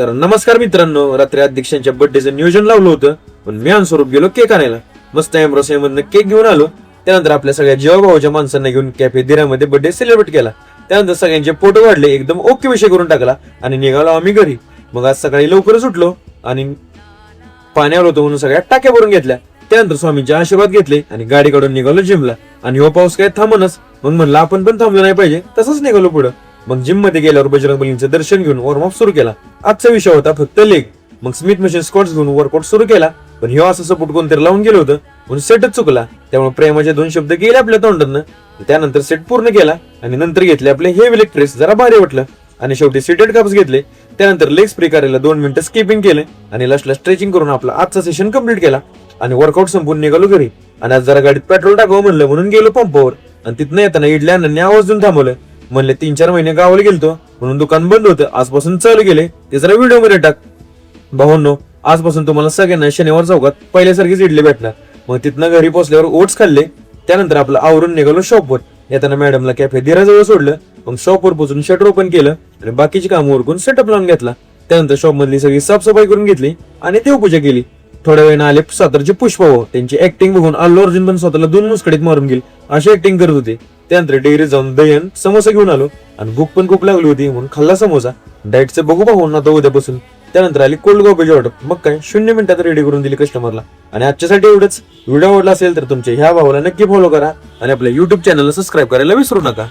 तर नमस्कार मित्रांनो, रात्री अध्यक्षांच्या बर्थडेचं नियोजन लावलं होतं, पण मी स्वरूप गेलो केक आणायला. मस्त एम्ब्रोस मधनं केक घेऊन आलो. त्यानंतर आपल्या सगळ्या जीवाभावाच्या माणसांना घेऊन कॅफे दिरामध्ये बर्थडे सेलिब्रेट केला. त्यानंतर सगळ्यांचे फोटो काढले, एकदम ओके विषय करून टाकला आणि निघालो आम्ही घरी. मग आज सकाळी लवकरच उठलो आणि पाण्यावर होतो म्हणून सगळ्या टाक्या भरून घेतल्या. त्यानंतर स्वामींचे आशीर्वाद घेतले आणि गाडी काढून निघालो जिमला. आणि हो पाऊस काय थांबनच, मग म्हणलं आपण पण थांबलो नाही पाहिजे, तसंच निघालो पुढं. मग जिम मध्ये गेल्यावर बजरंगबलीचं दर्शन घेऊन वॉर्मअप सुरू केला. आजचा विषय होता फक्त लेग. मग स्मिथ मशीन स्क्वॉट्स घेऊन वर्कआउट सुरू केला, पण ह्यो असं सपोर्ट कोणतरी लावून गेलं होतं म्हणून सेटच चुकला. त्यामुळे प्रेमाचे 2 शब्द गेले आपल्या तोंडातनं. त्यानंतर सेट पूर्ण केला आणि नंतर घेतले आपले हेवी लेग प्रेस, जरा भारी वाटलं आणि शेवटी सीटेड कप्स घेतले. त्यानंतर लेग स्प्रे करायला 2 मिनिटं स्किपिंग केलं आणि लास्टला स्ट्रेचिंग करून आपला आजचा सेशन कंप्लीट केला आणि वर्कआउट संपून निघालो घरी. आणि आज जरा गाडीत पेट्रोल टाकावं म्हणलं म्हणून गेलो पंपावर. आणि तिथनं येताना इडल्या अण्णांनी आवाज देऊन थांबवलं. म्हणले 3-4 महिने गावाला गेलतो म्हणून दुकान बंद होतं, आजपासून चालू गेले, ते जरा व्हिडिओ मध्ये टाक. भावांनो, आजपासून तुम्हाला सगळ्यांना शनिवार चौकात पहिल्यासारखीच इडली भेटणार. मग तिथनं घरी पोहोचल्यावर ओट्स खाल्ले. त्यानंतर आपलं आवरून निघालो शॉपवर. येताना मॅडमला कॅफे दिराजवळ सोडलं. मग शॉपवर पोहोचून शटर ओपन केलं आणि बाकीची कामं उरकून सेटअप लावून घेतला. त्यानंतर शॉप मधली सगळी साफसफाई करून घेतली आणि देवपूजा केली. थोड्या वेळाने आले सातारचे पुष्पभाऊ. त्यांची ऍक्टिंग बघून अल्लू अर्जुन पण स्वतःला 2 मुसकडीत मारून गेली अशी ऍक्टिंग करत होते. त्यानंतर डेअरीत जाऊन दह्यान समोसा घेऊन आलो आणि भूक पण खूप लागली होती म्हणून खाल्ला समोसा. डाएटचं बघू पाहून आता उद्यापासून. त्यानंतर आली कोल्ड कॉफीची ऑर्डर. मग काय 0 मिनिटात रेडी करून दिली कस्टमरला. आणि आजच्यासाठी एवढंच. व्हिडिओ आवडला असेल तर तुमच्या ह्या भावाला नक्की फॉलो करा आणि आपल्या युट्यूब चॅनलला सबस्क्राईब करायला विसरू नका.